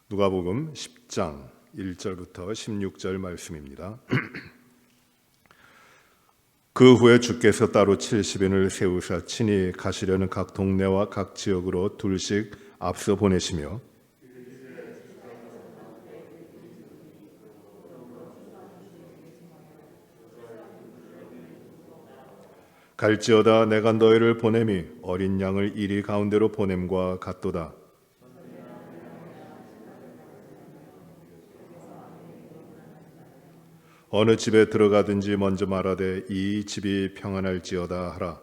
누가복음 10장 1절부터 16절 말씀입니다. 그 후에 주께서 따로 70인을 세우사 친히 가시려는 각 동네와 각 지역으로 둘씩 앞서 보내시며 갈지어다 내가 너희를 보냄이 어린 양을 이리 가운데로 보냄과 같도다. 어느 집에 들어가든지 먼저 말하되 이 집이 평안할지어다 하라.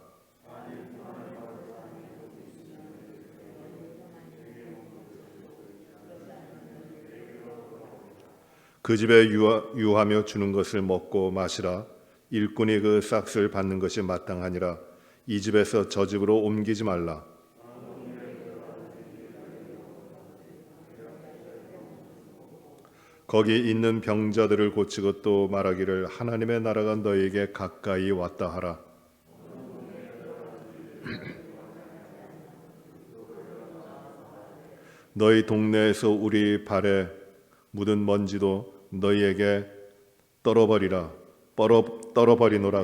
그 집에 유하며 주는 것을 먹고 마시라. 일꾼이 그 싹을 받는 것이 마땅하니라. 이 집에서 저 집으로 옮기지 말라. 거기 있는 병자들을 고치고 또 말하기를 하나님의 나라가 너희에게 가까이 왔다 하라. 너희 동네에서 우리 발에 묻은 먼지도 너희에게 떨어버리노라.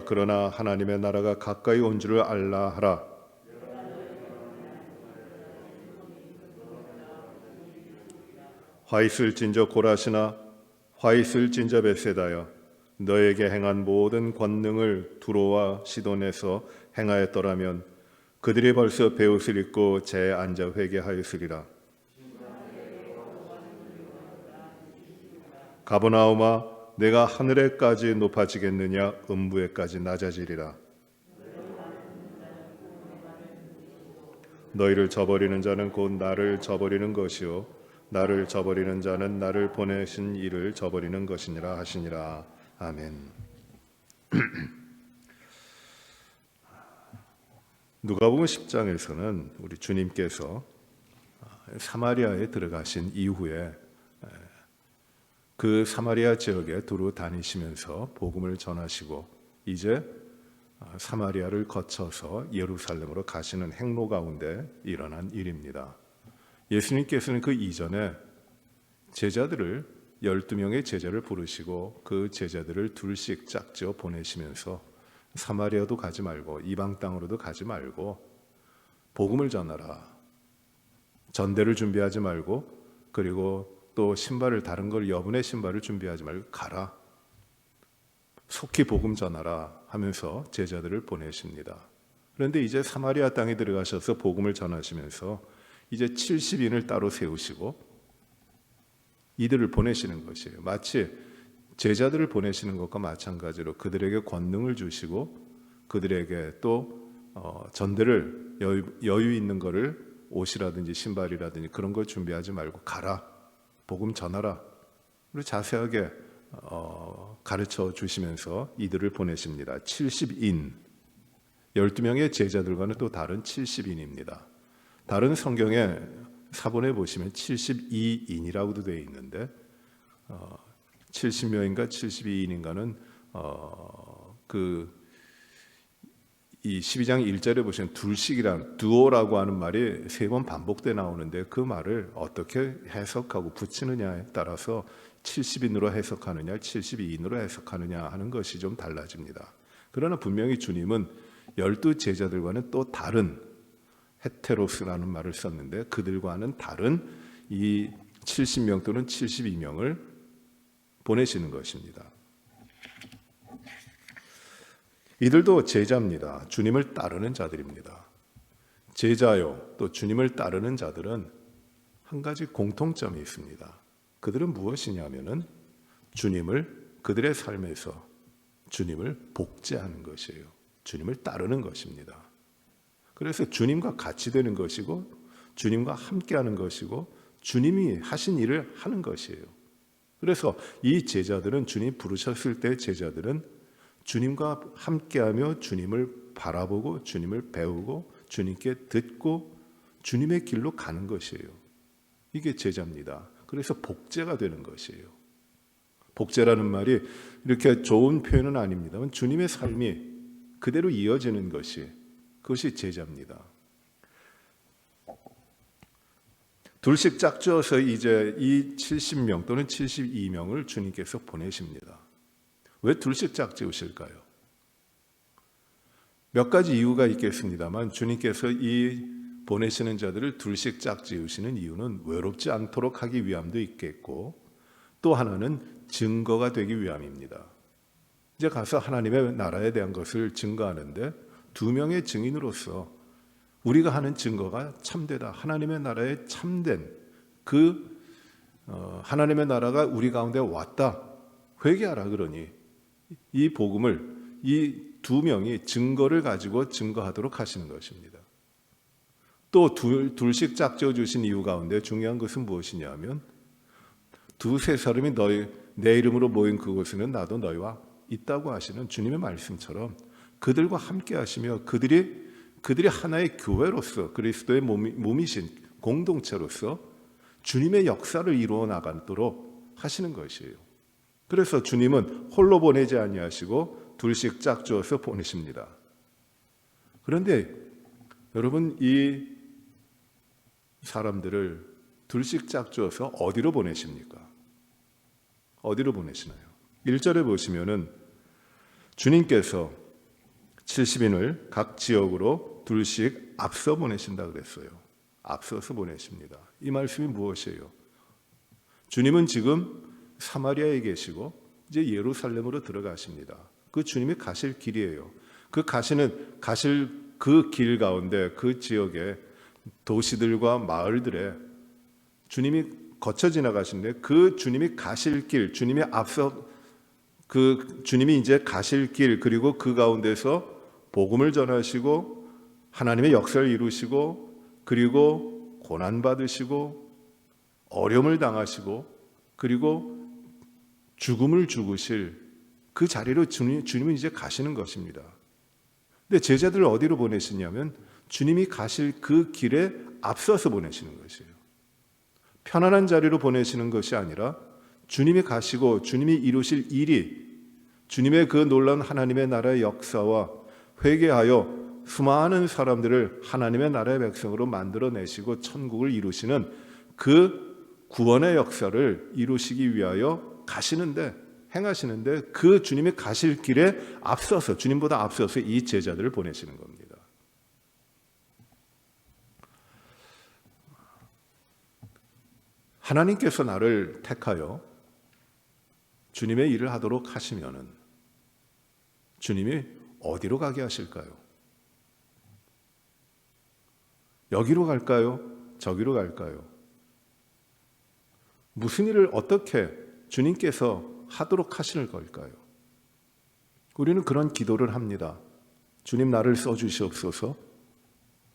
그러나 하나님의 나라가 가까이 온 줄을 알라 하라. 화 있을진저 고라시나 화 있을진저 벳세다여 너에게 행한 모든 권능을 두로와 시돈에서 행하였더라면 그들이 벌써 베옷을 입고 재에 앉아 회개하였으리라. 가버나움아 내가 하늘에까지 높아지겠느냐 음부에까지 낮아지리라. 너희를 저버리는 자는 곧 나를 저버리는 것이요 나를 저버리는 자는 나를 보내신 이를 저버리는 것이니라 하시니라. 아멘. 누가복음 10장에서는 우리 주님께서 사마리아에 들어가신 이후에 그 사마리아 지역에 두루 다니시면서 복음을 전하시고 이제 사마리아를 거쳐서 예루살렘으로 가시는 행로 가운데 일어난 일입니다. 예수님께서는 그 이전에 제자들을 12명의 제자를 부르시고 그 제자들을 둘씩 짝지어 보내시면서 사마리아도 가지 말고 이방 땅으로도 가지 말고 복음을 전하라. 전대를 준비하지 말고 그리고 또 신발을 다른 걸 여분의 신발을 준비하지 말고 가라. 속히 복음 전하라 하면서 제자들을 보내십니다. 그런데 이제 사마리아 땅에 들어가셔서 복음을 전하시면서 이제 70인을 따로 세우시고 이들을 보내시는 것이에요. 마치 제자들을 보내시는 것과 마찬가지로 그들에게 권능을 주시고 그들에게 또 전대를 여유 있는 것을 옷이라든지 신발이라든지 그런 걸 준비하지 말고 가라. 복음 전하라. 그리고 자세하게 가르쳐 주시면서 이들을 보내십니다. 70인 12명의 제자들과는 또 다른 70인입니다. 다른 성경의 사본에 보시면 72인이라고도 되어 있는데 70명인가 72인인가는 이 12장 1절에 보시면 둘씩이란 두오라고 하는 말이 3번 반복돼 나오는데 그 말을 어떻게 해석하고 붙이느냐에 따라서 70인으로 해석하느냐 72인으로 해석하느냐 하는 것이 좀 달라집니다. 그러나 분명히 주님은 12제자들과는 또 다른 헤테로스라는 말을 썼는데 그들과는 다른 이 70명 또는 72명을 보내시는 것입니다. 이들도 제자입니다. 주님을 따르는 자들입니다. 제자요 또 주님을 따르는 자들은 한 가지 공통점이 있습니다. 그들은 무엇이냐면은 그들의 삶에서 주님을 복제하는 것이에요. 주님을 따르는 것입니다. 그래서 주님과 같이 되는 것이고 주님과 함께하는 것이고 주님이 하신 일을 하는 것이에요. 그래서 이 제자들은 주님 부르셨을 때 제자들은 주님과 함께하며 주님을 바라보고 주님을 배우고 주님께 듣고 주님의 길로 가는 것이에요. 이게 제자입니다. 그래서 복제가 되는 것이에요. 복제라는 말이 이렇게 좋은 표현은 아닙니다만 주님의 삶이 그대로 이어지는 그것이 제자입니다. 둘씩 짝지어서 이제 이 70명 또는 72명을 주님께서 보내십니다. 왜 둘씩 짝지으실까요? 몇 가지 이유가 있겠습니다만 주님께서 이 보내시는 자들을 둘씩 짝지으시는 이유는 외롭지 않도록 하기 위함도 있겠고, 또 하나는 증거가 되기 위함입니다. 이제 가서 하나님의 나라에 대한 것을 증거하는데 두 명의 증인으로서 우리가 하는 증거가 참되다, 하나님의 나라에 참된 하나님의 나라가 우리 가운데 왔다, 회개하라 그러니 이 복음을 이 두 명이 증거를 가지고 증거하도록 하시는 것입니다. 또 둘씩 짝지어 주신 이유 가운데 중요한 것은 무엇이냐면, 두세 사람이 내 이름으로 모인 그곳에는 나도 너희와 있다고 하시는 주님의 말씀처럼 그들과 함께 하시며 그들이 하나의 교회로서 그리스도의 몸이신 공동체로서 주님의 역사를 이루어 나가도록 하시는 것이에요. 그래서 주님은 홀로 보내지 아니하시고 둘씩 짝주어서 보내십니다. 그런데 여러분, 이 사람들을 둘씩 짝주어서 어디로 보내십니까? 어디로 보내시나요? 1절에 보시면은 주님께서 70인을 각 지역으로 둘씩 앞서 보내신다 그랬어요. 앞서서 보내십니다. 이 말씀이 무엇이에요? 주님은 지금 사마리아에 계시고 이제 예루살렘으로 들어가십니다. 그 주님이 가실 길이에요. 가실 그 길 가운데 그 지역의 도시들과 마을들에 주님이 거쳐 지나가시는데, 그 주님이 가실 길, 주님이 이제 가실 길, 그리고 그 가운데서 복음을 전하시고 하나님의 역사를 이루시고, 그리고 고난 받으시고 어려움을 당하시고 그리고 죽음을 죽으실 그 자리로 주님은 이제 가시는 것입니다. 근데 제자들을 어디로 보내시냐면 주님이 가실 그 길에 앞서서 보내시는 것이에요. 편안한 자리로 보내시는 것이 아니라 주님이 가시고 주님이 이루실 일이, 주님의 그 놀라운 하나님의 나라의 역사와 회개하여 수많은 사람들을 하나님의 나라의 백성으로 만들어내시고 천국을 이루시는 그 구원의 역사를 이루시기 위하여 행하시는데 그 주님이 가실 길에 앞서서, 주님보다 앞서서 이 제자들을 보내시는 겁니다. 하나님께서 나를 택하여 주님의 일을 하도록 하시면은 주님이 어디로 가게 하실까요? 여기로 갈까요? 저기로 갈까요? 무슨 일을 어떻게 주님께서 하도록 하실 걸까요? 우리는 그런 기도를 합니다. 주님, 나를 써주시옵소서.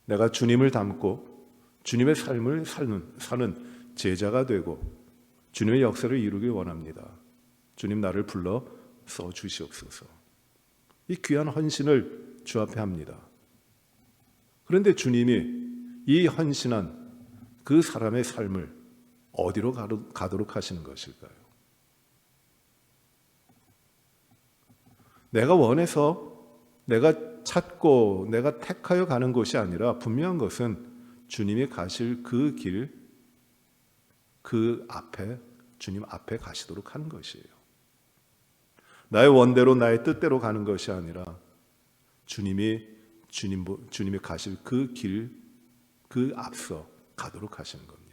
내가 주님을 닮고 주님의 삶을 사는 제자가 되고 주님의 역사를 이루길 원합니다. 주님, 나를 불러 써주시옵소서. 이 귀한 헌신을 주 앞에 합니다. 그런데 주님이 이 헌신한 그 사람의 삶을 어디로 가도록 하시는 것일까요? 내가 원해서, 내가 찾고, 내가 택하여 가는 것이 아니라 분명한 것은 주님이 가실 그 길, 그 앞에, 주님 앞에 가시도록 하는 것이에요. 나의 원대로, 나의 뜻대로 가는 것이 아니라 주님이 가실 그 길, 그 앞서 가도록 하시는 겁니다.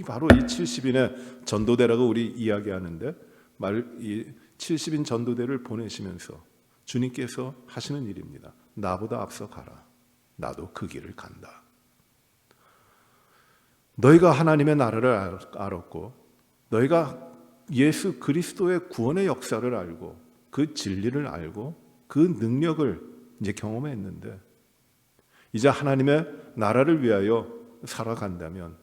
바로 이 70인의 전도대라고 우리 이야기하는데, 이 70인 전도대를 보내시면서 주님께서 하시는 일입니다. 나보다 앞서 가라. 나도 그 길을 간다. 너희가 하나님의 나라를 알았고, 너희가 예수 그리스도의 구원의 역사를 알고, 그 진리를 알고, 그 능력을 이제 경험했는데, 이제 하나님의 나라를 위하여 살아간다면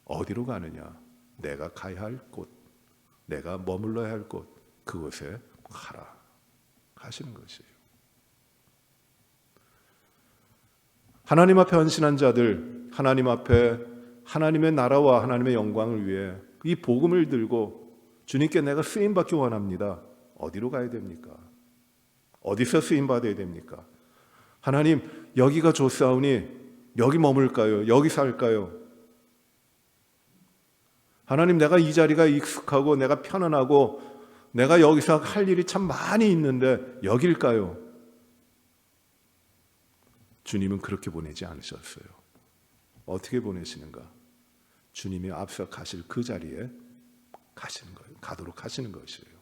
어디로 가느냐? 내가 가야 할 곳, 내가 머물러야 할 곳, 그곳에 가라 하시는 것이에요. 하나님 앞에 헌신한 자들, 하나님 앞에 하나님의 나라와 하나님의 영광을 위해 이 복음을 들고 주님께 내가 쓰임받기 원합니다. 어디로 가야 됩니까? 어디서 쓰임받아야 됩니까? 하나님, 여기가 좋사오니 여기 머물까요? 여기 살까요? 하나님, 내가 이 자리가 익숙하고 내가 편안하고 내가 여기서 할 일이 참 많이 있는데 여길까요? 주님은 그렇게 보내지 않으셨어요. 어떻게 보내시는가? 주님이 앞서 가실 그 자리에 가시는 거예요. 가도록 하시는 것이에요.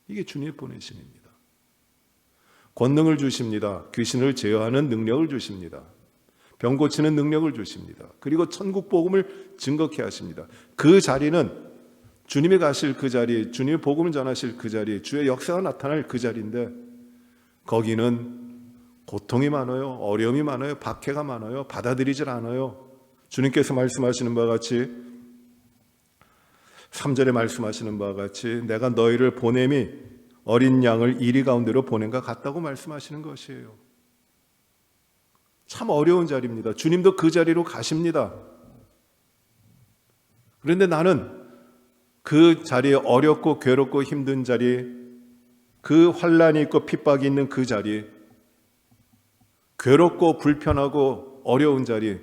이게 주님의 보내심입니다. 권능을 주십니다. 귀신을 제어하는 능력을 주십니다. 병 고치는 능력을 주십니다. 그리고 천국 복음을 증거케 하십니다. 그 자리는 주님이 가실 그 자리, 주님의 복음을 전하실 그 자리, 주의 역사가 나타날 그 자리인데 거기는 고통이 많아요. 어려움이 많아요. 박해가 많아요. 받아들이질 않아요. 주님께서 말씀하시는 바와 같이 3절에 말씀하시는 바와 같이 내가 너희를 보냄이 어린 양을 이리 가운데로 보낸 것 같다고 말씀하시는 것이에요. 참 어려운 자리입니다. 주님도 그 자리로 가십니다. 그런데 나는 그 자리에 어렵고 괴롭고 힘든 자리, 그 환난이 있고 핍박이 있는 그 자리, 괴롭고 불편하고 어려운 자리,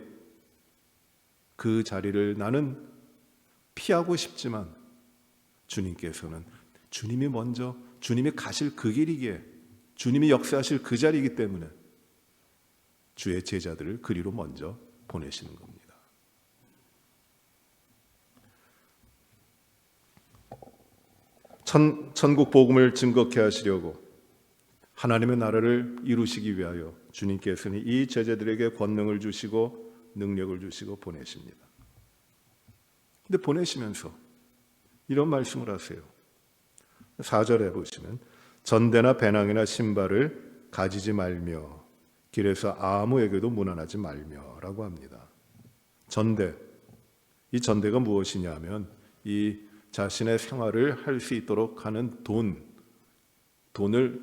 그 자리를 나는 피하고 싶지만 주님께서는 주님이 먼저 주님이 가실 그 길이기에 주님이 역사하실 그 자리이기 때문에 주의 제자들을 그리로 먼저 보내시는 겁니다. 천국 복음을 증거케 하시려고 하나님의 나라를 이루시기 위하여 주님께서는 이 제자들에게 권능을 주시고 능력을 주시고 보내십니다. 근데 보내시면서 이런 말씀을 하세요. 4절에 보시면 전대나 배낭이나 신발을 가지지 말며 길에서 아무에게도 문안하지 말며라고 합니다. 전대, 이 전대가 무엇이냐 하면 이 자신의 생활을 할 수 있도록 하는 돈을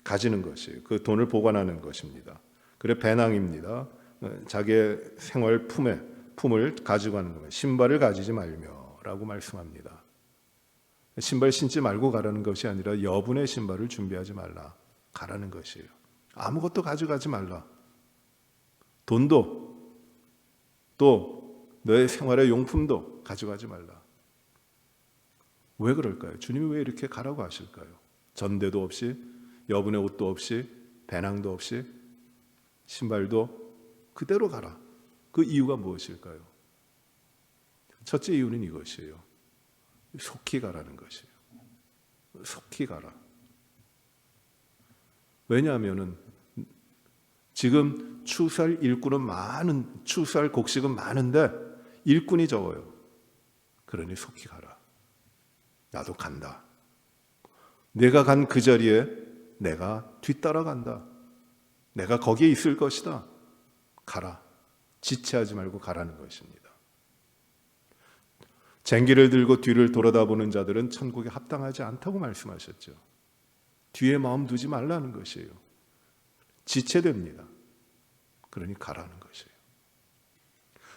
가지는 것이에요. 그 돈을 보관하는 것입니다. 그래 배낭입니다. 자기의 생활 품을 가지고 가는 겁니다. 신발을 가지지 말며라고 말씀합니다. 신발 신지 말고 가라는 것이 아니라 여분의 신발을 준비하지 말라 가라는 것이에요. 아무것도 가져가지 말라. 돈도 또 너의 생활의 용품도 가져가지 말라. 왜 그럴까요? 주님이 왜 이렇게 가라고 하실까요? 전대도 없이 여분의 옷도 없이 배낭도 없이 신발도 그대로 가라. 그 이유가 무엇일까요? 첫째 이유는 이것이에요. 속히 가라는 것이에요. 속히 가라. 왜냐하면은 지금 추수할 추수할 곡식은 많은데 일꾼이 적어요. 그러니 속히 가라. 나도 간다. 내가 간 그 자리에 내가 뒤따라간다. 내가 거기에 있을 것이다. 가라. 지체하지 말고 가라는 것입니다. 쟁기를 들고 뒤를 돌아다보는 자들은 천국에 합당하지 않다고 말씀하셨죠. 뒤에 마음 두지 말라는 것이에요. 지체됩니다. 그러니 가라는 것이에요.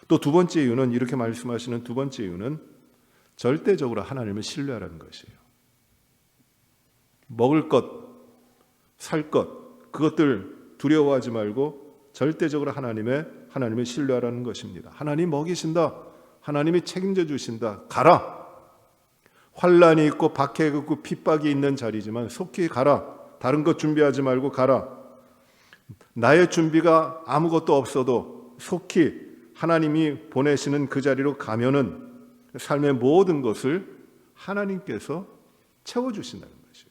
또 두 번째 이유는 이렇게 말씀하시는 두 번째 이유는 절대적으로 하나님을 신뢰하라는 것이에요. 먹을 것, 살 것, 그것들 두려워하지 말고 절대적으로 하나님을 신뢰하라는 것입니다. 하나님 먹이신다. 하나님이 책임져 주신다. 가라. 환난이 있고 박해가 있고 핍박이 있는 자리지만 속히 가라. 다른 것 준비하지 말고 가라. 나의 준비가 아무것도 없어도 속히 하나님이 보내시는 그 자리로 가면은 삶의 모든 것을 하나님께서 채워주신다는 것이에요.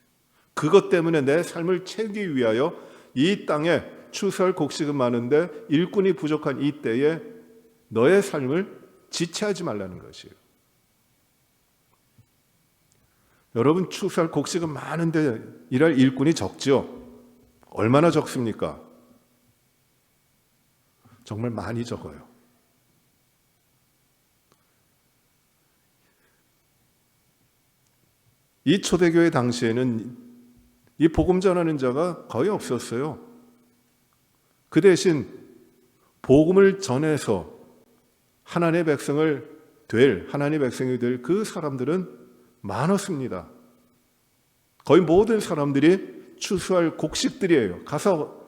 그것 때문에 내 삶을 채우기 위하여 이 땅에 추수할 곡식은 많은데 일꾼이 부족한 이 때에 너의 삶을 지체하지 말라는 것이에요. 여러분, 추수할 곡식은 많은데 일할 일꾼이 적죠? 얼마나 적습니까? 정말 많이 적어요. 이 초대교회 당시에는 이 복음 전하는 자가 거의 없었어요. 그 대신 복음을 전해서 하나님의 백성이 될 그 사람들은 많았습니다. 거의 모든 사람들이 추수할 곡식들이에요. 가서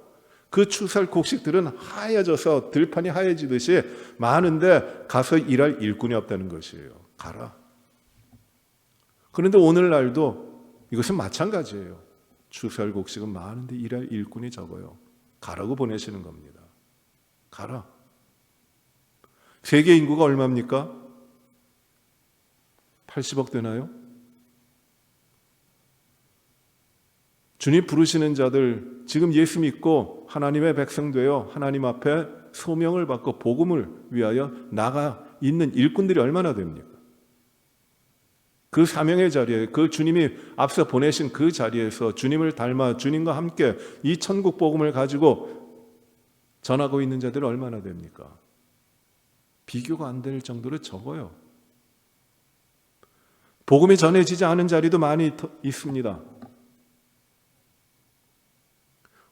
그 추수할 곡식들은 하얘져서 들판이 하얘지듯이 많은데 가서 일할 일꾼이 없다는 것이에요. 가라. 그런데 오늘날도 이것은 마찬가지예요. 추수할 곡식은 많은데 일할 일꾼이 적어요. 가라고 보내시는 겁니다. 가라. 세계 인구가 얼마입니까? 80억 되나요? 주님 부르시는 자들, 지금 예수 믿고 하나님의 백성 되어 하나님 앞에 소명을 받고 복음을 위하여 나가 있는 일꾼들이 얼마나 됩니까? 그 사명의 자리에, 그 주님이 앞서 보내신 그 자리에서 주님을 닮아 주님과 함께 이 천국 복음을 가지고 전하고 있는 자들이 얼마나 됩니까? 비교가 안 될 정도로 적어요. 복음이 전해지지 않은 자리도 많이 있습니다.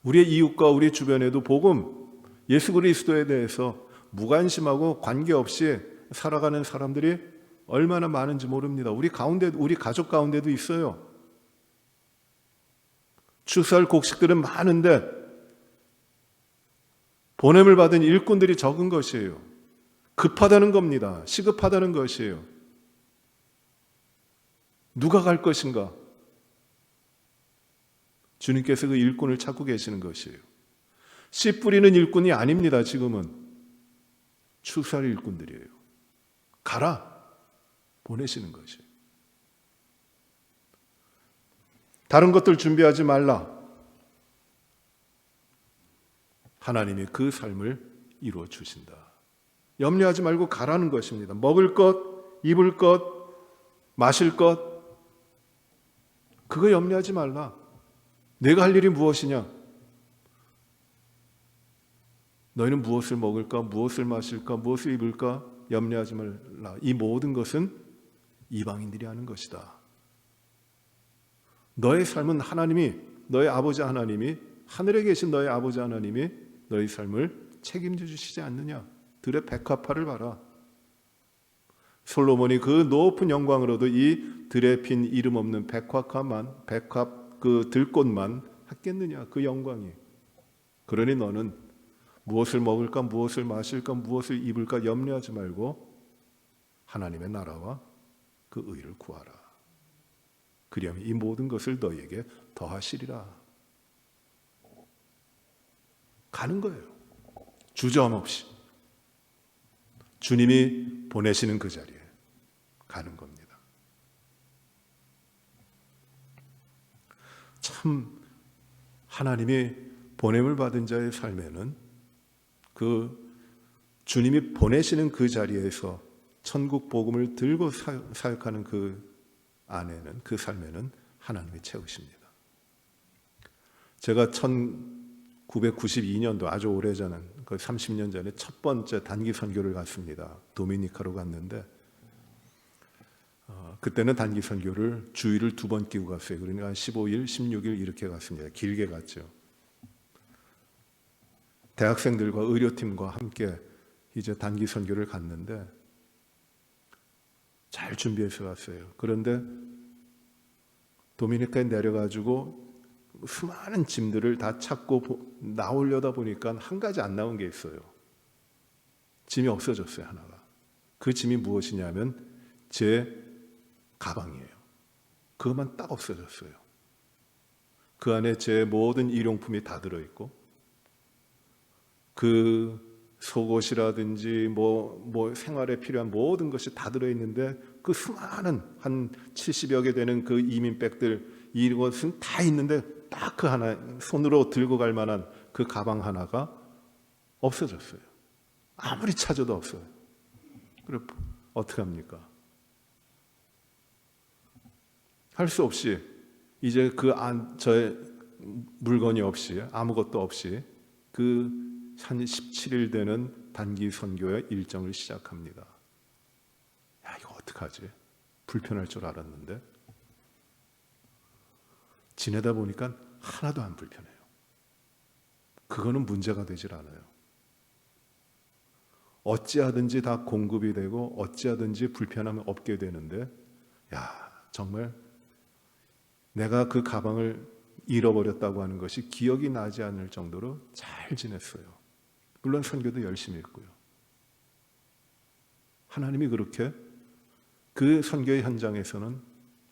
우리의 이웃과 우리 주변에도 복음, 예수 그리스도에 대해서 무관심하고 관계없이 살아가는 사람들이 얼마나 많은지 모릅니다. 우리 가족 가운데도 있어요. 추수할 곡식들은 많은데 보냄을 받은 일꾼들이 적은 것이에요. 급하다는 겁니다. 시급하다는 것이에요. 누가 갈 것인가? 주님께서 그 일꾼을 찾고 계시는 것이에요. 씨 뿌리는 일꾼이 아닙니다. 지금은 추수할 일꾼들이에요. 가라 보내시는 것이에요. 다른 것들 준비하지 말라. 하나님이 그 삶을 이루어 주신다. 염려하지 말고 가라는 것입니다. 먹을 것, 입을 것, 마실 것, 그거 염려하지 말라. 내가 할 일이 무엇이냐? 너희는 무엇을 먹을까? 무엇을 마실까? 무엇을 입을까? 염려하지 말라. 이 모든 것은 이방인들이 하는 것이다. 너의 삶은 하나님이, 너의 아버지 하나님이, 하늘에 계신 너의 아버지 하나님이 너의 삶을 책임져 주시지 않느냐? 들의 백합화를 봐라. 솔로몬이 그 높은 영광으로도 이 들에 핀 이름 없는 백합화만, 그 들꽃만 했겠느냐? 그 영광이. 그러니 너는 무엇을 먹을까, 무엇을 마실까, 무엇을 입을까 염려하지 말고 하나님의 나라와 그 의를 구하라. 그리하면 이 모든 것을 너희에게 더하시리라. 가는 거예요. 주저함없이. 주님이 보내시는 그 자리에 가는 겁니다. 참 하나님이 보냄을 받은 자의 삶에는 그 주님이 보내시는 그 자리에서 천국 복음을 들고 사역하는 그 안에는, 그 삶에는 하나님이 채우십니다. 제가 1992년도 아주 오래전에, 거의 30년 전에 첫 번째 단기 선교를 갔습니다. 도미니카로 갔는데 그때는 단기 선교를 주일을 2번 끼고 갔어요. 그러니까 15일, 16일 이렇게 갔습니다. 길게 갔죠. 대학생들과 의료팀과 함께 이제 단기 선교를 갔는데 잘 준비해서 갔어요. 그런데 도미니카에 내려가지고 수많은 짐들을 다 찾고 나오려다 보니까 한 가지 안 나온 게 있어요. 짐이 없어졌어요, 하나가. 그 짐이 무엇이냐면 제 가방이에요. 그것만 딱 없어졌어요. 그 안에 제 모든 일용품이 다 들어있고 그 속옷이라든지 뭐 생활에 필요한 모든 것이 다 들어있는데 그 수많은 한 70여 개 되는 그 이민백들 이것은 다 있는데 딱 그 하나 손으로 들고 갈 만한 그 가방 하나가 없어졌어요. 아무리 찾아도 없어요. 그럼 어떻게 합니까? 할 수 없이 이제 저의 물건이 없이 아무것도 없이 그 한 17일 되는 단기 선교의 일정을 시작합니다. 야, 이거 어떡하지? 불편할 줄 알았는데 지내다 보니까 하나도 안 불편해요. 그거는 문제가 되질 않아요. 어찌하든지 다 공급이 되고 어찌하든지 불편함이 없게 되는데 야, 정말 내가 그 가방을 잃어버렸다고 하는 것이 기억이 나지 않을 정도로 잘 지냈어요. 물론 선교도 열심히 했고요. 하나님이 그렇게 그 선교의 현장에서는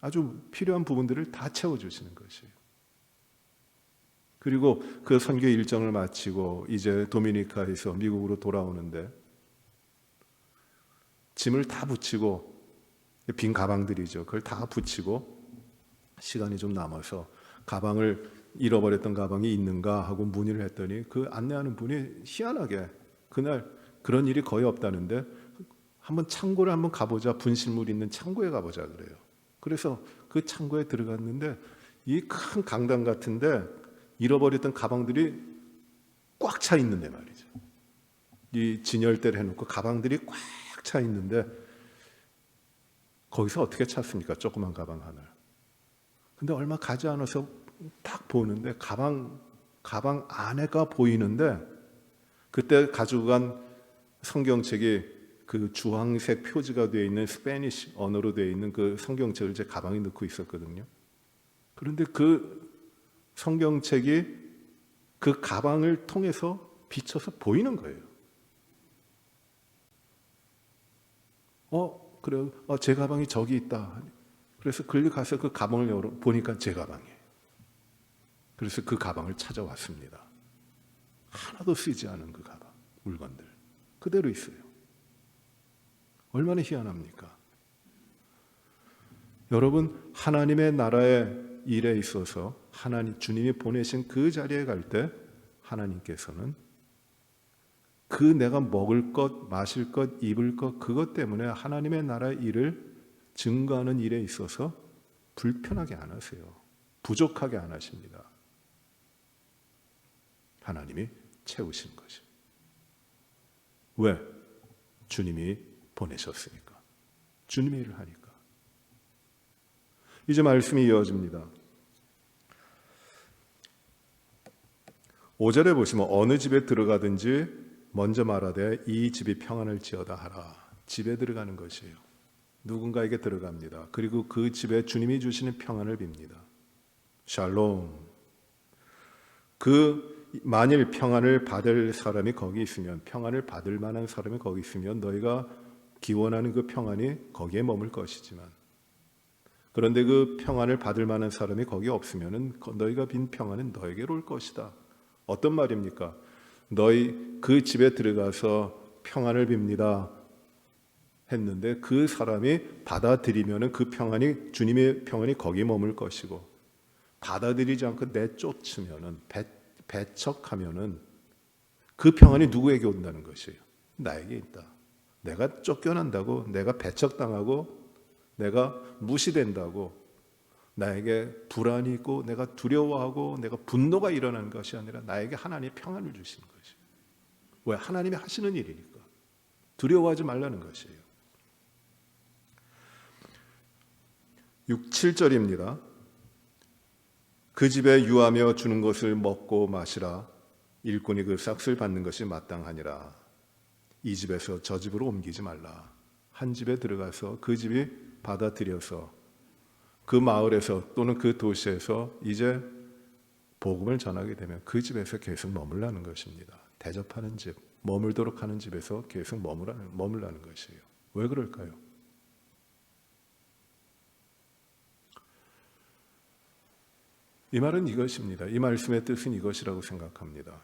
아주 필요한 부분들을 다 채워주시는 것이에요. 그리고 그 선교 일정을 마치고 이제 도미니카에서 미국으로 돌아오는데 짐을 다 붙이고, 빈 가방들이죠. 그걸 다 붙이고 시간이 좀 남아서 잃어버렸던 가방이 있는가 하고 문의를 했더니 그 안내하는 분이 희한하게 그날 그런 일이 거의 없다는데 한번 창고를 한번 가보자, 분실물 있는 창고에 가보자 그래요. 그래서 그 창고에 들어갔는데 이 큰 강당 같은데 잃어버렸던 가방들이 꽉 차 있는데 말이죠. 이 진열대를 해놓고 가방들이 꽉 차 있는데 거기서 어떻게 찾습니까? 조그만 가방 하나. 근데 얼마 가지 않아서 딱 보는데 가방 안에가 보이는데 그때 가지고 간 성경책이 그 주황색 표지가 되어 있는 스페니쉬 언어로 되어 있는 그 성경책을 제 가방에 넣고 있었거든요. 그런데 그 성경책이 그 가방을 통해서 비춰서 보이는 거예요. 그래요. 제 가방이 저기 있다. 그래서 글리 가서 그 가방을 보니까 제 가방이에요. 그래서 그 가방을 찾아왔습니다. 하나도 쓰지 않은 그 가방, 물건들 그대로 있어요. 얼마나 희한합니까? 여러분, 하나님의 나라의 일에 있어서 주님이 보내신 그 자리에 갈 때 하나님께서는 그 내가 먹을 것, 마실 것, 입을 것 그것 때문에 하나님의 나라의 일을 증거하는 일에 있어서 불편하게 안 하세요. 부족하게 안 하십니다. 하나님이 채우신 것이. 왜? 주님이 보내셨으니까. 주님의 일을 하니까. 이제 말씀이 이어집니다. 5절에 보시면 어느 집에 들어가든지 먼저 말하되 이 집이 평안을 지어다 하라. 집에 들어가는 것이에요. 누군가에게 들어갑니다. 그리고 그 집에 주님이 주시는 평안을 빕니다. 샬롬. 만일 평안을 받을 사람이 거기 있으면, 평안을 받을 만한 사람이 거기 있으면 너희가 기원하는 그 평안이 거기에 머물 것이지만, 그런데 그 평안을 받을 만한 사람이 거기 없으면 너희가 빈 평안은 너에게로 올 것이다. 어떤 말입니까? 너희 그 집에 들어가서 평안을 빕니다 했는데 그 사람이 받아들이면 그 평안이, 주님의 평안이 거기에 머물 것이고, 받아들이지 않고 내쫓으면, 배척하면 그 평안이 누구에게 온다는 것이에요? 나에게 있다. 내가 쫓겨난다고, 내가 배척당하고 내가 무시된다고 나에게 불안이 있고 내가 두려워하고 내가 분노가 일어나는 것이 아니라 나에게 하나님의 평안을 주시는 것이에요. 왜? 하나님이 하시는 일이니까. 두려워하지 말라는 것이에요. 6, 7절입니다. 그 집에 유하며 주는 것을 먹고 마시라. 일꾼이 그 싹을 받는 것이 마땅하니라. 이 집에서 저 집으로 옮기지 말라. 한 집에 들어가서 그 집이 받아들여서 그 마을에서 또는 그 도시에서 이제 복음을 전하게 되면 그 집에서 계속 머물라는 것입니다. 대접하는 집, 머물도록 하는 집에서 계속 머물라는 것이에요. 왜 그럴까요? 이 말은 이것입니다. 이 말씀의 뜻은 이것이라고 생각합니다.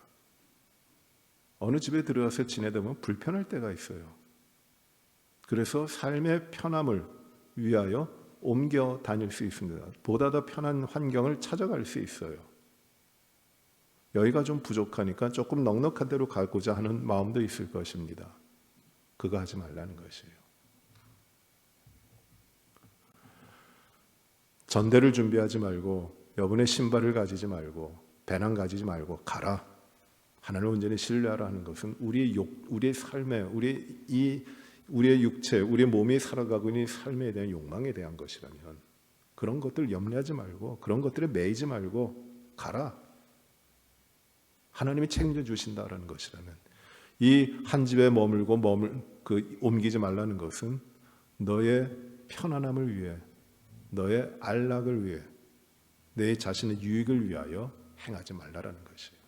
어느 집에 들어가서 지내다 보면 불편할 때가 있어요. 그래서 삶의 편함을 위하여 옮겨 다닐 수 있습니다. 보다 더 편한 환경을 찾아갈 수 있어요. 여기가 좀 부족하니까 조금 넉넉한 데로 가고자 하는 마음도 있을 것입니다. 그거 하지 말라는 것이에요. 전대를 준비하지 말고, 여분의 신발을 가지지 말고, 배낭 가지지 말고 가라. 하나님을 온전히 신뢰하라 하는 것은 우리의 삶에, 우리의 육체, 우리의 몸이 살아가고 있는 삶에 대한 욕망에 대한 것이라면 그런 것들 염려하지 말고, 그런 것들에 매이지 말고 가라. 하나님이 책임져 주신다라는 것이라면, 이 한 집에 머물고 옮기지 말라는 것은 너의 편안함을 위해, 너의 안락을 위해, 내 자신의 유익을 위하여 행하지 말라라는 것이에요.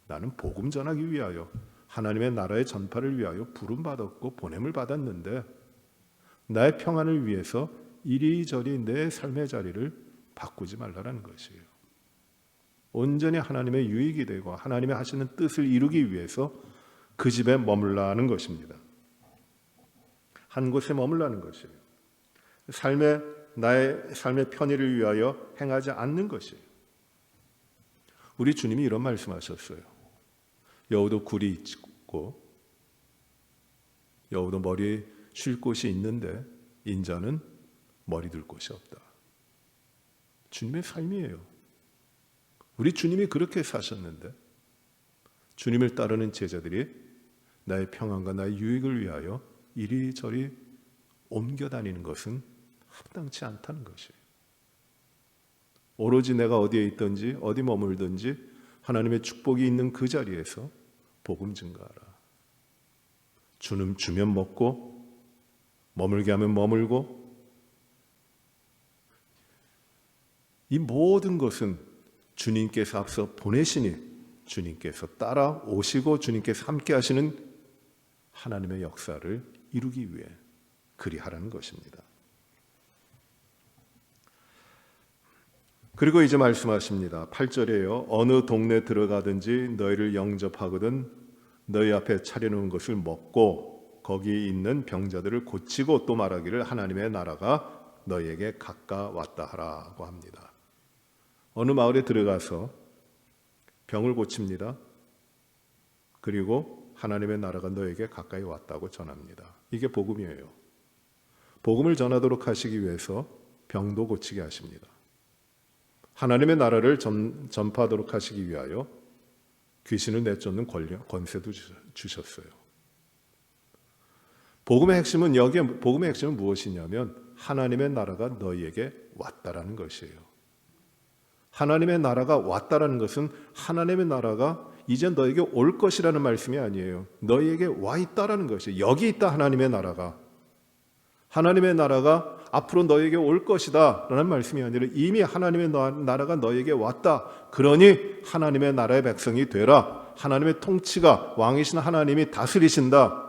나는 복음 전하기 위하여, 하나님의 나라의 전파를 위하여 부름받았고 보냄을 받았는데 나의 평안을 위해서 이리저리 내 삶의 자리를 바꾸지 말라는 것이에요. 온전히 하나님의 유익이 되고 하나님의 하시는 뜻을 이루기 위해서 그 집에 머물라는 것입니다. 한 곳에 머물라는 것이에요. 나의 삶의 편의를 위하여 행하지 않는 것이에요. 우리 주님이 이런 말씀하셨어요. 여우도 굴이 있고 여우도 머리에 쉴 곳이 있는데 인자는 머리 둘 곳이 없다. 주님의 삶이에요. 우리 주님이 그렇게 사셨는데 주님을 따르는 제자들이 나의 평안과 나의 유익을 위하여 이리저리 옮겨 다니는 것은 합당치 않다는 것이에요. 오로지 내가 어디에 있든지 어디 머물든지 하나님의 축복이 있는 그 자리에서 복음 증거하라. 주면 먹고 머물게 하면 머물고 이 모든 것은 주님께서 앞서 보내시니 주님께서 따라오시고 주님께서 함께 하시는 하나님의 역사를 이루기 위해 그리하라는 것입니다. 그리고 이제 말씀하십니다. 8절에요. 어느 동네 들어가든지 너희를 영접하거든 너희 앞에 차려놓은 것을 먹고 거기 있는 병자들을 고치고 또 말하기를 하나님의 나라가 너희에게 가까웠다 하라고 합니다. 어느 마을에 들어가서 병을 고칩니다. 그리고 하나님의 나라가 너에게 가까이 왔다고 전합니다. 이게 복음이에요. 복음을 전하도록 하시기 위해서 병도 고치게 하십니다. 하나님의 나라를 전파하도록 하시기 위하여 귀신을 내쫓는 권세도 주셨어요. 복음의 핵심은 무엇이냐면 하나님의 나라가 너희에게 왔다라는 것이에요. 하나님의 나라가 왔다라는 것은 하나님의 나라가 이제 너에게 올 것이라는 말씀이 아니에요. 너희에게 와 있다라는 것이에요. 여기 있다 하나님의 나라가. 하나님의 나라가 앞으로 너에게 올 것이다 라는 말씀이 아니라 이미 하나님의 나라가 너에게 왔다. 그러니 하나님의 나라의 백성이 되라. 하나님의 통치가 왕이신 하나님이 다스리신다.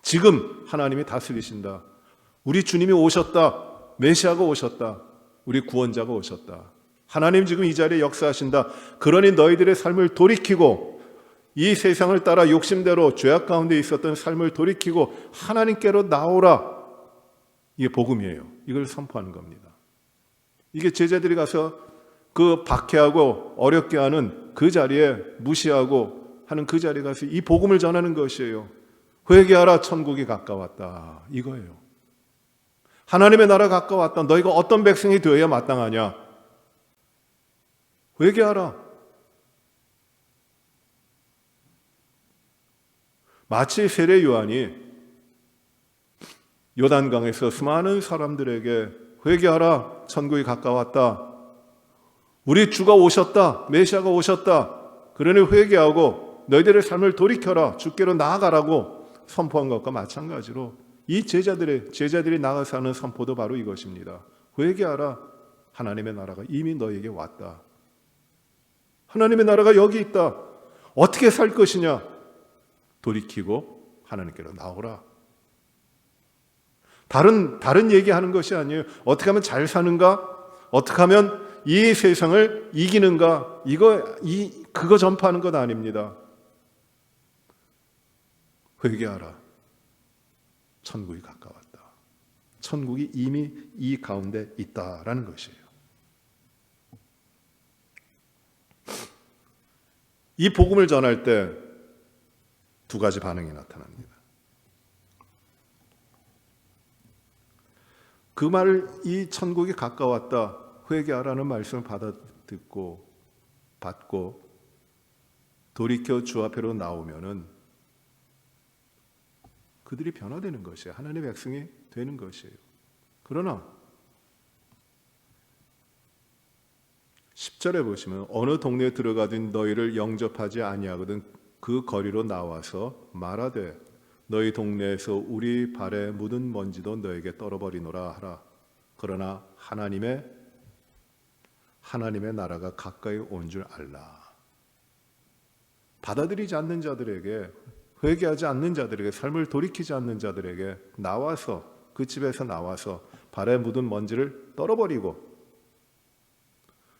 지금 하나님이 다스리신다. 우리 주님이 오셨다. 메시아가 오셨다. 우리 구원자가 오셨다. 하나님 지금 이 자리에 역사하신다. 그러니 너희들의 삶을 돌이키고 이 세상을 따라 욕심대로 죄악 가운데 있었던 삶을 돌이키고 하나님께로 나오라. 이게 복음이에요. 이걸 선포하는 겁니다. 이게 제자들이 가서 그 박해하고 어렵게 하는 그 자리에 무시하고 하는 그 자리에 가서 이 복음을 전하는 것이에요. 회개하라 천국이 가까웠다. 이거예요. 하나님의 나라 가까웠다. 너희가 어떤 백성이 되어야 마땅하냐? 회개하라. 마치 세례 요한이 요단강에서 수많은 사람들에게 회개하라. 천국이 가까웠다. 우리 주가 오셨다. 메시아가 오셨다. 그러니 회개하고 너희들의 삶을 돌이켜라. 주께로 나아가라고 선포한 것과 마찬가지로 이 제자들이 나가서 하는 선포도 바로 이것입니다. 회개하라. 하나님의 나라가 이미 너에게 왔다. 하나님의 나라가 여기 있다. 어떻게 살 것이냐? 돌이키고 하나님께로 나오라. 다른 얘기하는 것이 아니에요. 어떻게 하면 잘 사는가? 어떻게 하면 이 세상을 이기는가? 그거 전파하는 것 아닙니다. 회개하라. 천국이 가까웠다. 천국이 이미 이 가운데 있다라는 것이에요. 이 복음을 전할 때 두 가지 반응이 나타납니다. 그 말을 이 천국이 가까웠다. 회개하라는 말씀을 받고 돌이켜 주 앞으로 나오면은 그들이 변화되는 것이에요. 하나님의 백성이 되는 것이에요. 그러나 10절에 보시면 어느 동네에 들어가든 너희를 영접하지 아니하거든 그 거리로 나와서 말하되 너희 동네에서 우리 발에 묻은 먼지도 너에게 떨어버리노라 하라. 그러나 하나님의 나라가 가까이 온 줄 알라. 받아들이지 않는 자들에게, 회개하지 않는 자들에게, 삶을 돌이키지 않는 자들에게 나와서 그 집에서 나와서 발에 묻은 먼지를 떨어버리고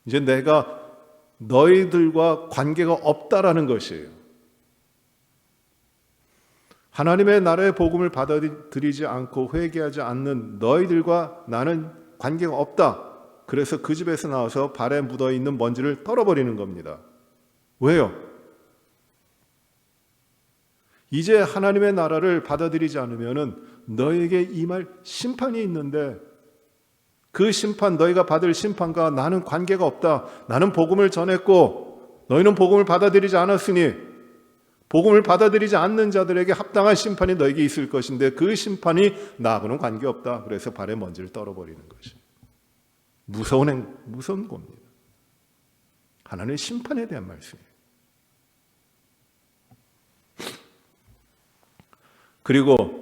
이제 내가 너희들과 관계가 없다라는 것이에요. 하나님의 나라의 복음을 받아들이지 않고 회개하지 않는 너희들과 나는 관계가 없다. 그래서 그 집에서 나와서 발에 묻어있는 먼지를 털어버리는 겁니다. 왜요? 이제 하나님의 나라를 받아들이지 않으면 너에게 임할 심판이 있는데 그 심판, 너희가 받을 심판과 나는 관계가 없다. 나는 복음을 전했고 너희는 복음을 받아들이지 않았으니 복음을 받아들이지 않는 자들에게 합당한 심판이 너에게 있을 것인데 그 심판이 나하고는 관계없다. 그래서 발에 먼지를 떨어버리는 것이 무서운 겁니다. 하나님의 심판에 대한 말씀이에요. 그리고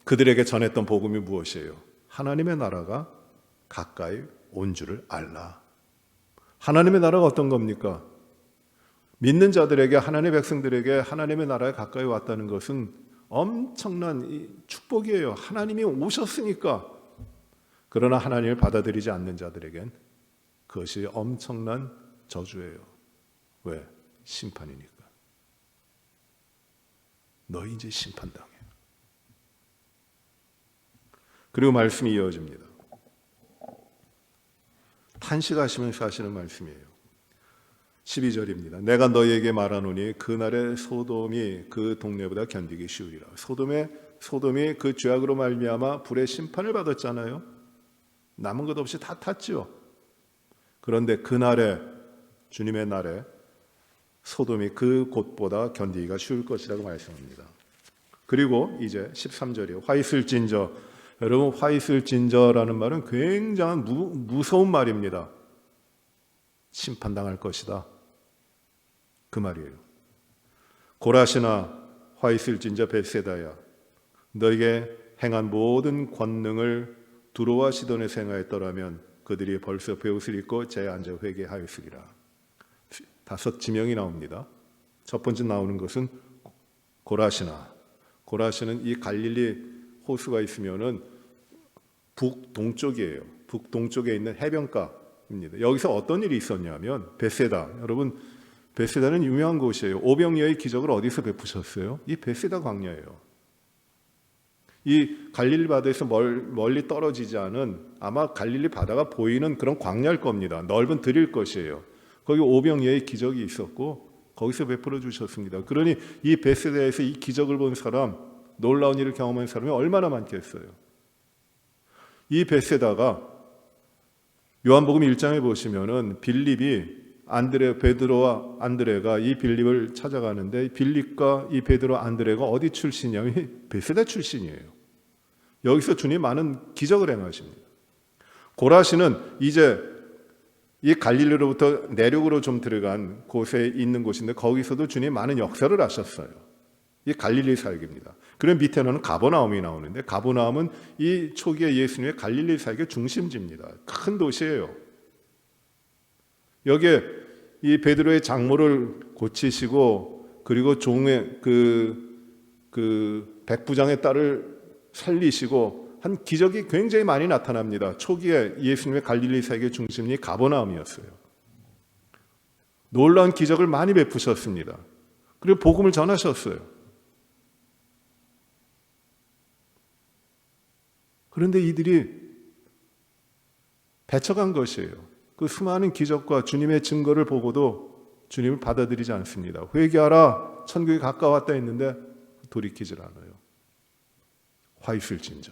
그들에게 전했던 복음이 무엇이에요? 하나님의 나라가 가까이 온 줄을 알라. 하나님의 나라가 어떤 겁니까? 믿는 자들에게, 하나님의 백성들에게 하나님의 나라에 가까이 왔다는 것은 엄청난 축복이에요. 하나님이 오셨으니까. 그러나 하나님을 받아들이지 않는 자들에겐 그것이 엄청난 저주예요. 왜? 심판이니까. 너희 이제 심판당해. 그리고 말씀이 이어집니다. 탄식하시면서 하시는 말씀이에요. 12절입니다. 내가 너희에게 말하노니 그날의 소돔이 그 동네보다 견디기 쉬우리라. 소돔이 그 죄악으로 말미암아 불의 심판을 받았잖아요. 남은 것 없이 다 탔죠. 그런데 그날에, 주님의 날에 소돔이 그 곳보다 견디기가 쉬울 것이라고 말씀합니다. 그리고 이제 13절이에요. 화 있을진저. 여러분, 화 있을진저라는 말은 굉장한 무서운 말입니다. 심판당할 것이다. 그 말이에요. 고라시나 화 있을진저 벳세다야. 너에게 행한 모든 권능을 두로와 시돈에서 행하였더라면 그들이 벌써 베옷을 입고 제 앉아 회개하였으리라. 5 지명이 나옵니다. 첫 번째 나오는 것은 고라시나. 고라시는 이 갈릴리 호수가 있으면은 북동쪽이에요. 북동쪽에 있는 해변가입니다. 여기서 어떤 일이 있었냐면 벳세다. 여러분, 벳세다는 유명한 곳이에요. 오병이어의 기적을 어디서 베푸셨어요? 이 벳세다 광야예요. 이 갈릴리 바다에서 멀리 떨어지지 않은, 아마 갈릴리 바다가 보이는 그런 광야일 겁니다. 넓은 들일 것이에요. 거기 오병이어의 기적이 있었고 거기서 베풀어 주셨습니다. 그러니 이 벳세다에서 이 기적을 본 사람, 놀라운 일을 경험한 사람이 얼마나 많겠어요. 이 벳세다가 요한복음 1장에 보시면은 빌립이 베드로와 안드레가 이 빌립을 찾아가는데 빌립과 이 베드로 안드레가 어디 출신이냐면 벳세다 출신이에요. 여기서 주님 많은 기적을 행하십니다. 고라시는 이제 이 갈릴리로부터 내륙으로 좀 들어간 곳에 있는 곳인데 거기서도 주님 많은 역사를 하셨어요. 이 갈릴리 사역입니다. 그럼 밑에는 가버나움이 나오는데 가버나움은 이 초기의 예수님의 갈릴리 사역의 중심지입니다. 큰 도시예요. 여기에 이 베드로의 장모를 고치시고 그리고 종의 그 백부장의 딸을 살리시고 한 기적이 굉장히 많이 나타납니다. 초기에 예수님의 갈릴리 사역의 중심이 가버나움이었어요. 놀라운 기적을 많이 베푸셨습니다. 그리고 복음을 전하셨어요. 그런데 이들이 배척한 것이에요. 그 수많은 기적과 주님의 증거를 보고도 주님을 받아들이지 않습니다. 회개하라, 천국이 가까웠다 했는데 돌이키질 않아요. 화 있을진저.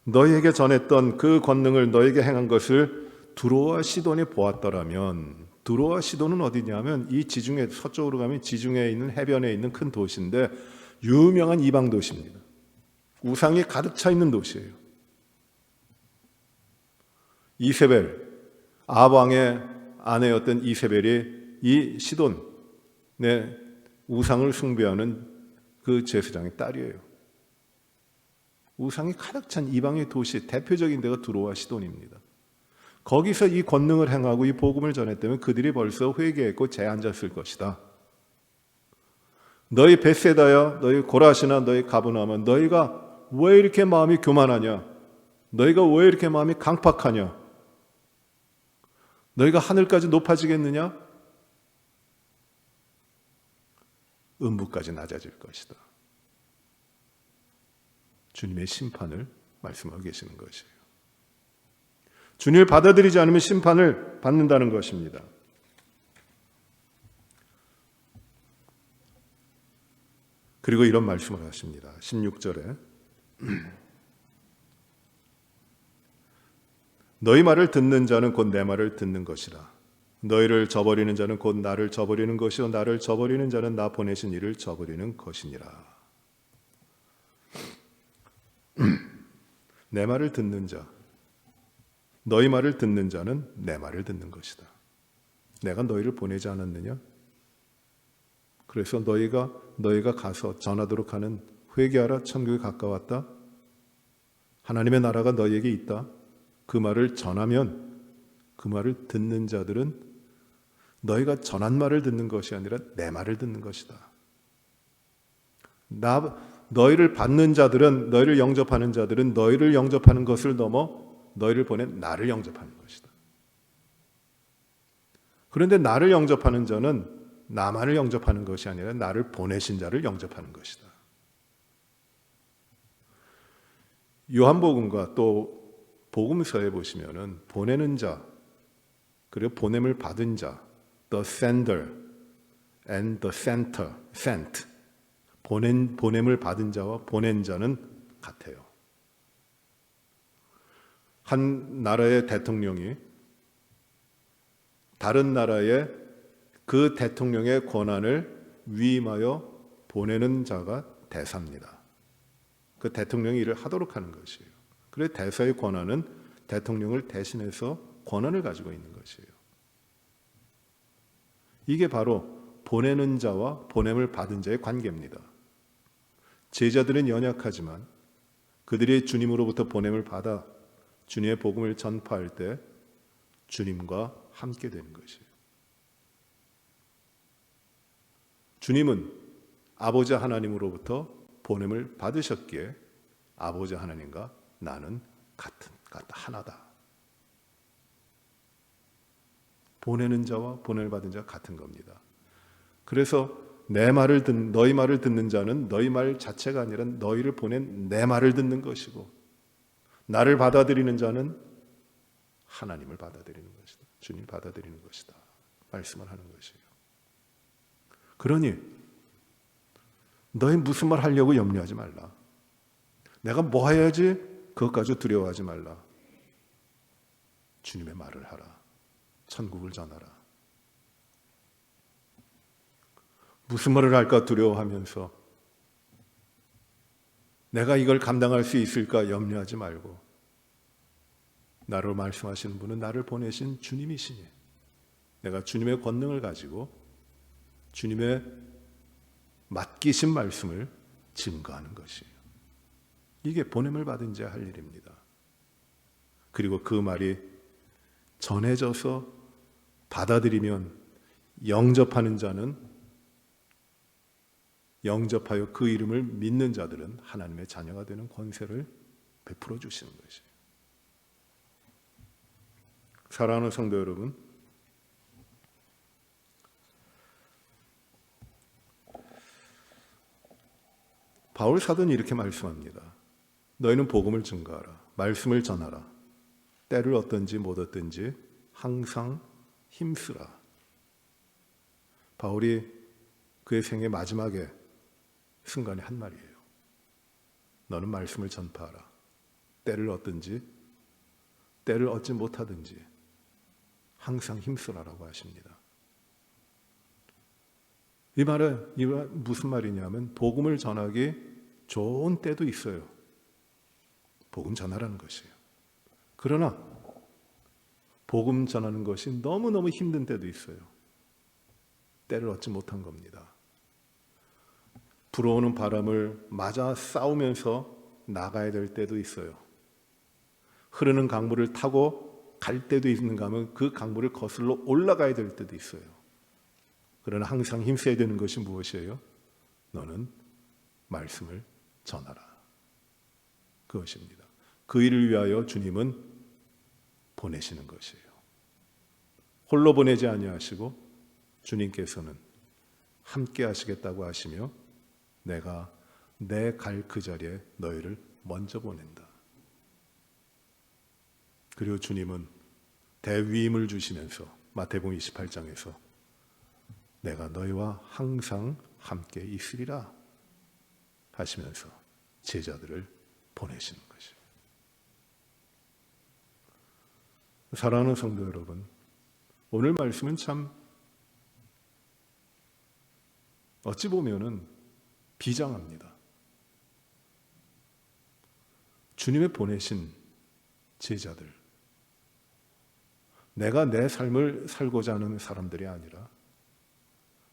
너희에게 전했던 그 권능을 너희에게 행한 것을 두로와 시돈이 보았더라면, 두로와 시돈은 어디냐면 이 지중해, 서쪽으로 가면 지중해에 있는 해변에 있는 큰 도시인데 유명한 이방 도시입니다. 우상이 가득 차 있는 도시예요. 이세벨, 아방의 아내였던 이세벨이 이 시돈의 우상을 숭배하는 그 제사장의 딸이에요. 우상이 가득 찬 이방의 도시 대표적인 데가 두로와 시돈입니다. 거기서 이 권능을 행하고 이 복음을 전했다면 그들이 벌써 회개했고 재앉았을 것이다. 너희 벳세다야, 너희 고라시나 너희 가브나움은 너희가 왜 이렇게 마음이 교만하냐? 너희가 왜 이렇게 마음이 강팍하냐? 너희가 하늘까지 높아지겠느냐? 음부까지 낮아질 것이다. 주님의 심판을 말씀하고 계시는 것이에요. 주님을 받아들이지 않으면 심판을 받는다는 것입니다. 그리고 이런 말씀을 하십니다. 16절에 너희 말을 듣는 자는 곧 내 말을 듣는 것이라. 너희를 저버리는 자는 곧 나를 저버리는 것이요 나를 저버리는 자는 나 보내신 이를 저버리는 것이니라. 내 말을 듣는 자, 너희 말을 듣는 자는 내 말을 듣는 것이다. 내가 너희를 보내지 않았느냐? 그래서 너희가 가서 전하도록 하는 회개하라, 천국이 가까웠다. 하나님의 나라가 너희에게 있다. 그 말을 전하면 그 말을 듣는 자들은 너희가 전한 말을 듣는 것이 아니라 내 말을 듣는 것이다. 너희를 받는 자들은, 너희를 영접하는 자들은 너희를 영접하는 것을 넘어 너희를 보낸 나를 영접하는 것이다. 그런데 나를 영접하는 자는 나만을 영접하는 것이 아니라 나를 보내신 자를 영접하는 것이다. 요한복음과 또 복음서에 보시면은 보내는 자, 그리고 보냄을 받은 자, the sender and the sent, 보냄을 받은 자와 보낸 자는 같아요. 한 나라의 대통령이 다른 나라의 그 대통령의 권한을 위임하여 보내는 자가 대사입니다. 그 대통령이 일을 하도록 하는 것이에요. 그래서 대사의 권한은 대통령을 대신해서 권한을 가지고 있는 것이에요. 이게 바로 보내는 자와 보냄을 받은 자의 관계입니다. 제자들은 연약하지만 그들이 주님으로부터 보냄을 받아 주님의 복음을 전파할 때 주님과 함께 되는 것이에요. 주님은 아버지 하나님으로부터 보냄을 받으셨기에 아버지 하나님과 나는 하나다. 보내는 자와 보냄을 받은 자가 같은 겁니다. 그래서 너희 말을 듣는 자는 너희 말 자체가 아니라 너희를 보낸 내 말을 듣는 것이고, 나를 받아들이는 자는 하나님을 받아들이는 것이다. 주님 받아들이는 것이다. 말씀을 하는 것이에요. 그러니 너희 무슨 말 하려고 염려하지 말라. 내가 뭐 해야지 그것까지 두려워하지 말라. 주님의 말을 하라. 천국을 전하라. 무슨 말을 할까 두려워하면서 내가 이걸 감당할 수 있을까 염려하지 말고, 나로 말씀하시는 분은 나를 보내신 주님이시니 내가 주님의 권능을 가지고 주님의 맡기신 말씀을 증거하는 것이에요. 이게 보냄을 받은 자 할 일입니다. 그리고 그 말이 전해져서 받아들이면 영접하는 자는, 영접하여 그 이름을 믿는 자들은 하나님의 자녀가 되는 권세를 베풀어 주시는 것이에요. 사랑하는 성도 여러분, 바울 사도는 이렇게 말씀합니다. 너희는 복음을 증거하라. 말씀을 전하라. 때를 얻든지 못 얻든지 항상 힘쓰라. 바울이 그의 생애 마지막에 순간에 한 말이에요. 너는 말씀을 전파하라. 때를 얻든지 때를 얻지 못하든지 항상 힘쓰라라고 하십니다. 이 말은 무슨 말이냐면 복음을 전하기 좋은 때도 있어요. 복음 전하라는 것이에요. 그러나 복음 전하는 것이 너무너무 힘든 때도 있어요. 때를 얻지 못한 겁니다. 불어오는 바람을 맞아 싸우면서 나가야 될 때도 있어요. 흐르는 강물을 타고 갈 때도 있는가 하면 그 강물을 거슬러 올라가야 될 때도 있어요. 그러나 항상 힘써야 되는 것이 무엇이에요? 너는 말씀을 전하라. 그것입니다. 그 일을 위하여 주님은 보내시는 것이에요. 홀로 보내지 아니하시고 주님께서는 함께 하시겠다고 하시며 내가 내 갈 그 자리에 너희를 먼저 보낸다. 그리고 주님은 대위임을 주시면서 마태복음 28장에서 내가 너희와 항상 함께 있으리라 하시면서 제자들을 보내시는 것이에요. 사랑하는 성도 여러분, 오늘 말씀은 참 어찌 보면은 비장합니다. 주님의 보내신 제자들, 내가 내 삶을 살고자 하는 사람들이 아니라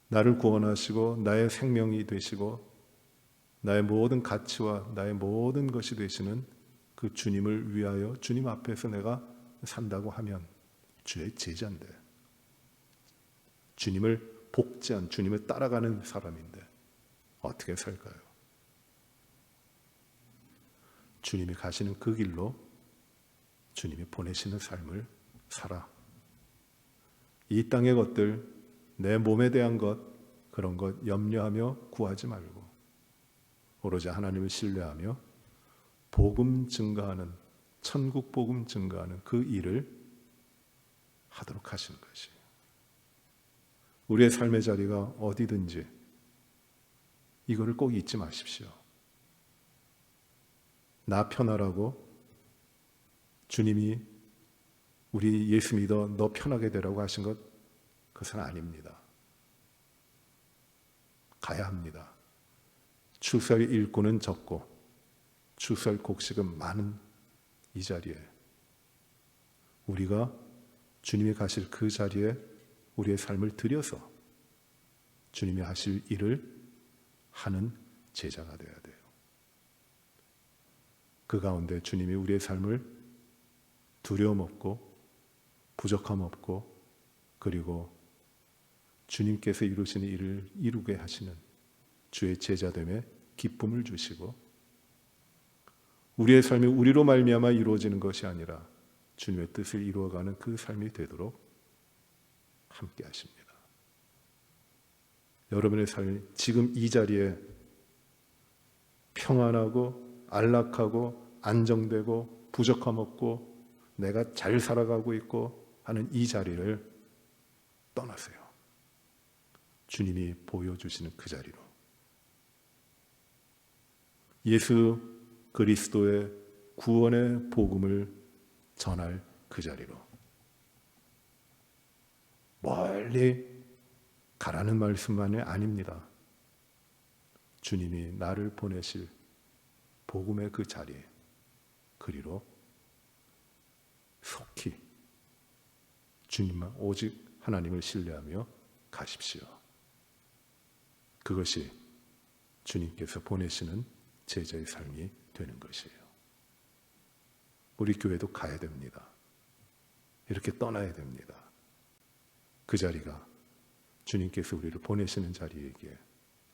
나를 구원하시고 나의 생명이 되시고 나의 모든 가치와 나의 모든 것이 되시는 그 주님을 위하여 주님 앞에서 내가 산다고 하면 주의 제자인데, 주님을 복제한, 주님을 따라가는 사람인데 어떻게 살까요? 주님이 가시는 그 길로 주님이 보내시는 삶을 살아. 이 땅의 것들, 내 몸에 대한 것, 그런 것 염려하며 구하지 말고 오로지 하나님을 신뢰하며 복음 증가하는, 천국 복음 증가하는 그 일을 하도록 하시는 것이에요. 우리의 삶의 자리가 어디든지 이거를 꼭 잊지 마십시오. 나 편하라고 주님이 우리 예수 믿어 너 편하게 되라고 하신 것, 그것은 아닙니다. 가야 합니다. 추수할 일꾼은 적고 추수할 곡식은 많은 이 자리에 우리가 주님이 가실 그 자리에 우리의 삶을 들여서 주님이 하실 일을 하는 제자가 되어야 돼요. 그 가운데 주님이 우리의 삶을 두려움 없고 부족함 없고 그리고 주님께서 이루시는 일을 이루게 하시는 주의 제자됨에 기쁨을 주시고 우리의 삶이 우리로 말미암아 이루어지는 것이 아니라 주님의 뜻을 이루어가는 그 삶이 되도록 함께 하십니다. 여러분의 삶이 지금 이 자리에 평안하고 안락하고 안정되고 부족함 없고 내가 잘 살아가고 있고 하는 이 자리를 떠나세요. 주님이 보여주시는 그 자리로, 예수 그리스도의 구원의 복음을 전할 그 자리로, 멀리 가라는 말씀만이 아닙니다. 주님이 나를 보내실 복음의 그 자리에, 그리로 속히 주님만 오직 하나님을 신뢰하며 가십시오. 그것이 주님께서 보내시는 제자의 삶이 되는 것이에요. 우리 교회도 가야 됩니다. 이렇게 떠나야 됩니다. 그 자리가 주님께서 우리를 보내시는 자리에게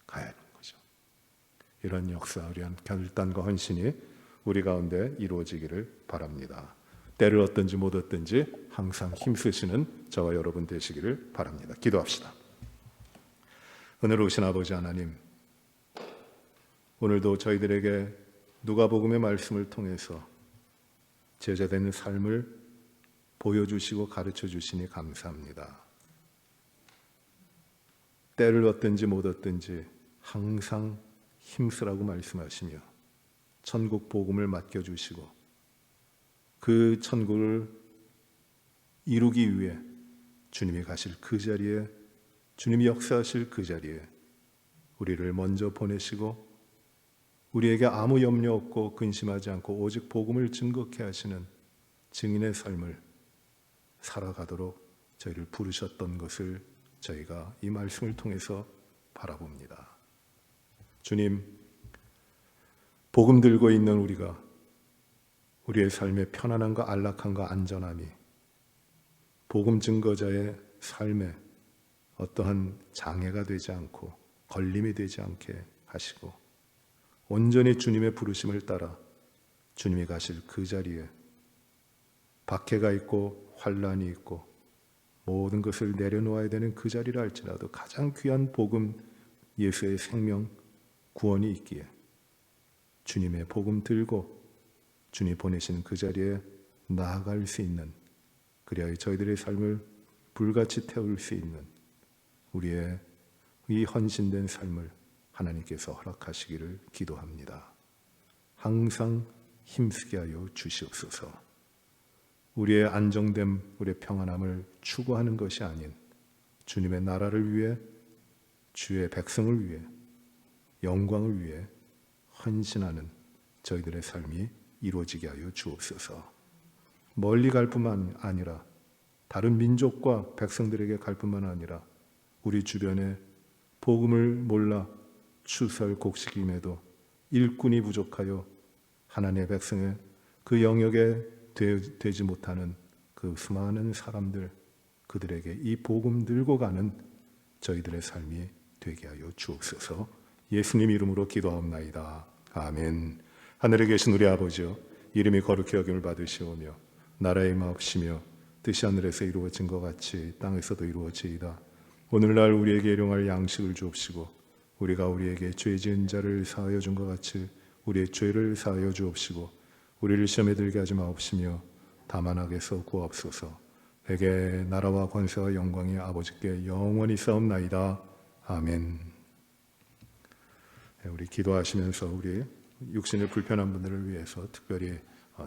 가야 하는 거죠. 이런 역사, 이런 결단과 헌신이 우리 가운데 이루어지기를 바랍니다. 때를 얻든지 못 얻든지 항상 힘쓰시는 저와 여러분 되시기를 바랍니다. 기도합시다. 은혜로우신 아버지 하나님, 오늘도 저희들에게 누가복음의 말씀을 통해서 제자되는 삶을 보여주시고 가르쳐 주시니 감사합니다. 때를 얻든지 못 얻든지 항상 힘쓰라고 말씀하시며 천국 복음을 맡겨주시고 그 천국을 이루기 위해 주님이 가실 그 자리에, 주님이 역사하실 그 자리에 우리를 먼저 보내시고 우리에게 아무 염려 없고 근심하지 않고 오직 복음을 증거케 하시는 증인의 삶을 살아가도록 저희를 부르셨던 것을 저희가 이 말씀을 통해서 바라봅니다. 주님, 복음 들고 있는 우리가 우리의 삶의 편안함과 안락함과 안전함이 복음 증거자의 삶에 어떠한 장애가 되지 않고 걸림이 되지 않게 하시고 온전히 주님의 부르심을 따라 주님이 가실 그 자리에 박해가 있고 환란이 있고 모든 것을 내려놓아야 되는 그 자리를 할지라도 가장 귀한 복음, 예수의 생명, 구원이 있기에 주님의 복음 들고 주님 보내시는 그 자리에 나아갈 수 있는, 그리하여 저희들의 삶을 불같이 태울 수 있는 우리의 이 헌신된 삶을 하나님께서 허락하시기를 기도합니다. 항상 힘쓰게 하여 주시옵소서. 우리의 안정됨, 우리의 평안함을 추구하는 것이 아닌 주님의 나라를 위해, 주의 백성을 위해, 영광을 위해 헌신하는 저희들의 삶이 이루어지게 하여 주옵소서. 멀리 갈 뿐만 아니라 다른 민족과 백성들에게 갈 뿐만 아니라 우리 주변에 복음을 몰라 추설 곡식임에도 일꾼이 부족하여 하나님의 백성의 그 영역에 되지 못하는 그 수많은 사람들, 그들에게 이 복음 들고 가는 저희들의 삶이 되게 하여 주옵소서. 예수님 이름으로 기도하옵나이다. 아멘. 하늘에 계신 우리 아버지여, 이름이 거룩히 여김을 받으시오며 나라의 마옵시며 뜻이 하늘에서 이루어진 것 같이 땅에서도 이루어지이다. 오늘날 우리에게 일용할 양식을 주옵시고 우리가 우리에게 죄 지은 자를 사하여 준 것 같이 우리의 죄를 사하여 주옵시고 우리를 시험에 들게 하지 마옵시며 다만 악에서 구하옵소서. 내게 나라와 권세와 영광이 아버지께 영원히 싸움나이다. 아멘. 우리 기도하시면서 우리 육신의 불편한 분들을 위해서 특별히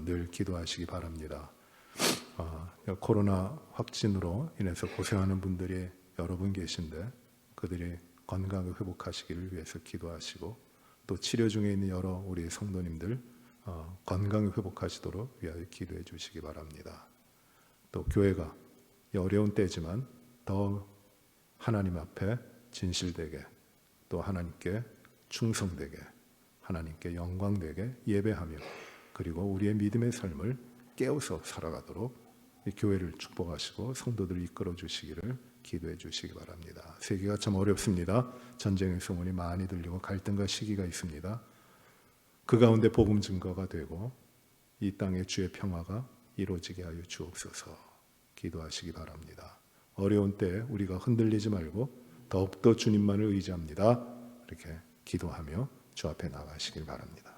늘 기도하시기 바랍니다. 코로나 확진으로 인해서 고생하는 분들이 여러 분 계신데 그들이 건강을 회복하시기를 위해서 기도하시고, 또 치료 중에 있는 여러 우리 성도님들 건강을 회복하시도록 위하여 기도해 주시기 바랍니다. 또 교회가 이 어려운 때지만 더 하나님 앞에 진실되게, 또 하나님께 충성되게, 하나님께 영광되게 예배하며, 그리고 우리의 믿음의 삶을 깨워서 살아가도록 이 교회를 축복하시고 성도들을 이끌어 주시기를 기도해 주시기 바랍니다. 세계가 참 어렵습니다. 전쟁의 소문이 많이 들리고 갈등과 시기가 있습니다. 그 가운데 복음 증거가 되고 이 땅의 주의 평화가 이루어지게 하여 주옵소서. 기도하시기 바랍니다. 어려운 때 우리가 흔들리지 말고 더욱더 주님만을 의지합니다. 이렇게 기도하며 주 앞에 나가시길 바랍니다.